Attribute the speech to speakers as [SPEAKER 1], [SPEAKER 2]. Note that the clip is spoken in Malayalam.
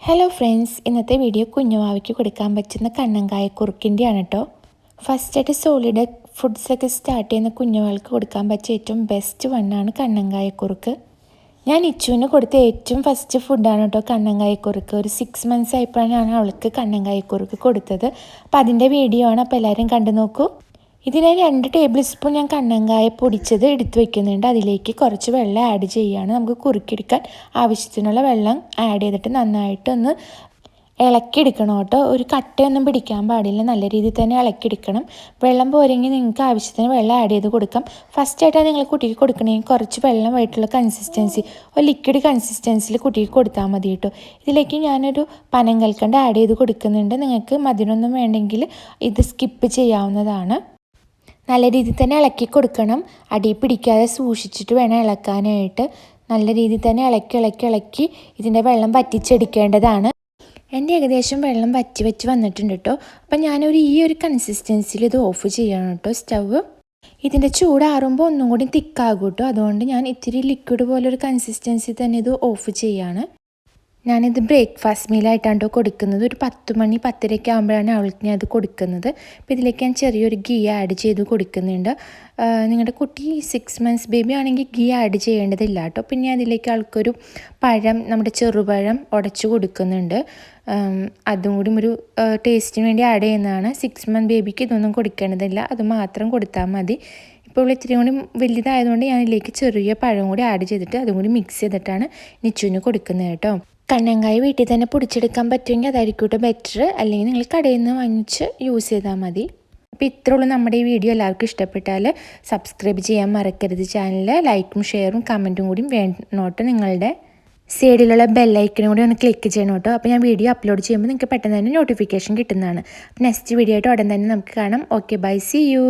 [SPEAKER 1] ഹലോ ഫ്രണ്ട്സ്, ഇന്നത്തെ വീഡിയോ കുഞ്ഞുവാവയ്ക്ക് കൊടുക്കാൻ പറ്റുന്ന കണ്ണങ്കായ കുറുക്കിൻ്റെയാണ് കേട്ടോ. ഫസ്റ്റായിട്ട് സോളിഡ് ഫുഡ്സൊക്കെ സ്റ്റാർട്ട് ചെയ്യുന്ന കുഞ്ഞുവാൾക്ക് കൊടുക്കാൻ പറ്റിയ ഏറ്റവും ബെസ്റ്റ് വണ്ണാണ് കണ്ണങ്കായ കുറുക്ക്. ഞാൻ ഇച്ചുവിന് കൊടുത്ത ഏറ്റവും ഫസ്റ്റ് ഫുഡാണ് കേട്ടോ കണ്ണങ്കായ കുറുക്ക്. ഒരു 6 months ആയപ്പോഴാണ് ഞാൻ അവൾക്ക് കണ്ണങ്കായ കുറുക്ക് കൊടുത്തത്. അപ്പോൾ അതിൻ്റെ വീഡിയോ ആണ്, അപ്പോൾ എല്ലാവരും കണ്ടു നോക്കൂ. ഇതിന് 2 ടേബിൾ സ്പൂൺ ഞാൻ കണ്ണങ്കായ പൊടിച്ചത് എടുത്ത് വെക്കുന്നുണ്ട്. അതിലേക്ക് കുറച്ച് വെള്ളം ആഡ് ചെയ്യുകയാണ്. നമുക്ക് കുറുക്കിയെടുക്കാൻ ആവശ്യത്തിനുള്ള വെള്ളം ആഡ് ചെയ്തിട്ട് നന്നായിട്ടൊന്ന് ഇളക്കിയെടുക്കണം കേട്ടോ. ഒരു കട്ടയൊന്നും പിടിക്കാൻ പാടില്ല, നല്ല രീതിയിൽ തന്നെ ഇളക്കിയെടുക്കണം. വെള്ളം പോരെങ്കിൽ നിങ്ങൾക്ക് ആവശ്യത്തിന് വെള്ളം ആഡ് ചെയ്ത് കൊടുക്കാം. ഫസ്റ്റായിട്ടാണ് നിങ്ങൾ കുട്ടിക്ക് കൊടുക്കണമെങ്കിൽ കുറച്ച് വെള്ളമായിട്ടുള്ള കൺസിസ്റ്റൻസി, ഒരു ലിക്വിഡ് കൺസിസ്റ്റൻസിയിൽ കുട്ടിക്ക് കൊടുത്താൽ മതി കേട്ടോ. ഇതിലേക്ക് ഞാനൊരു പനങ്കൽക്കണ്ട് ആഡ് ചെയ്ത് കൊടുക്കുന്നുണ്ട്. നിങ്ങൾക്ക് മധുരമൊന്നും വേണ്ടെങ്കിൽ ഇത് സ്കിപ്പ് ചെയ്യാവുന്നതാണ്. നല്ല രീതിയിൽ തന്നെ ഇളക്കി കൊടുക്കണം. അടി പിടിക്കാതെ സൂക്ഷിച്ചിട്ട് വേണം ഇളക്കാനായിട്ട്. നല്ല രീതിയിൽ തന്നെ ഇളക്കി ഇതിൻ്റെ വെള്ളം വറ്റിച്ചെടുക്കേണ്ടതാണ്. എൻ്റെ ഏകദേശം വെള്ളം വറ്റി വന്നിട്ടുണ്ട് കേട്ടോ. അപ്പം ഈ ഒരു കൺസിസ്റ്റൻസിയിൽ ഇത് ഓഫ് ചെയ്യണം കേട്ടോ സ്റ്റവ്. ഇതിൻ്റെ ചൂടാറുമ്പോൾ ഒന്നും കൂടി തിക്കാകും കേട്ടോ. അതുകൊണ്ട് ഞാൻ ഇത്തിരി ലിക്വിഡ് പോലൊരു കൺസിസ്റ്റൻസി തന്നെ ഇത് ഓഫ് ചെയ്യാണ്. ഞാനിത് ബ്രേക്ക്ഫാസ്റ്റ് മീലായിട്ടാണ് കൊടുക്കുന്നത്. ഒരു 10 മണി 10:30 ആകുമ്പോഴാണ് അവൾക്ക് ഞാൻ അത് കൊടുക്കുന്നത്. അപ്പോൾ ഇതിലേക്ക് ഞാൻ ചെറിയൊരു ഗീ ആഡ് ചെയ്ത് കൊടുക്കുന്നുണ്ട്. നിങ്ങളുടെ കുട്ടി 6 months ബേബി ആണെങ്കിൽ ഗീ ആഡ് ചെയ്യേണ്ടതില്ല കേട്ടോ. പിന്നെ അതിലേക്ക് ആൾക്കൊരു പഴം, നമ്മുടെ ചെറുപഴം ഉടച്ചു കൊടുക്കുന്നുണ്ട്. അതും കൂടി ഒരു ടേസ്റ്റിന് വേണ്ടി ആഡ് ചെയ്യുന്നതാണ്. 6 month ബേബിക്ക് ഇതൊന്നും കൊടുക്കേണ്ടതില്ല, അത് മാത്രം കൊടുത്താൽ മതി. ഇപ്പോൾ ഇത്തിരി കൂടി വലുതായതുകൊണ്ട് ഞാൻ ഇതിലേക്ക് ചെറിയ പഴം കൂടി ആഡ് ചെയ്തിട്ട് അതും കൂടി മിക്സ് ചെയ്തിട്ടാണ് നിച്ചുവിന് കൊടുക്കുന്നത് കേട്ടോ. കണ്ണങ്കായ വീട്ടിൽ തന്നെ പൊടിച്ചെടുക്കാൻ പറ്റുമെങ്കിൽ അതായിരിക്കും കേട്ടോ ബെറ്റർ. അല്ലെങ്കിൽ നിങ്ങൾ കടയിൽ നിന്ന് വാങ്ങിച്ച് യൂസ് ചെയ്താൽ മതി. അപ്പോൾ ഇത്രേ ഉള്ളൂ നമ്മുടെ ഈ വീഡിയോ. എല്ലാവർക്കും ഇഷ്ടപ്പെട്ടാൽ സബ്സ്ക്രൈബ് ചെയ്യാൻ മറക്കരുത്. ചാനൽ ലൈക്കും ഷെയറും കമൻറ്റും കൂടി വേണോട്ടോ. നിങ്ങളുടെ സൈഡിലുള്ള ബെല്ലൈക്കനും കൂടി ഒന്ന് ക്ലിക്ക് ചെയ്യണം കേട്ടോ. അപ്പോൾ ഞാൻ വീഡിയോ അപ്ലോഡ് ചെയ്യുമ്പോൾ നിങ്ങൾക്ക് പെട്ടെന്ന് തന്നെ നോട്ടിഫിക്കേഷൻ കിട്ടുന്നതാണ്. നെക്സ്റ്റ് വീഡിയോ ആയിട്ട് ഉടൻ തന്നെ നമുക്ക് കാണാം. Okay, bye, see U.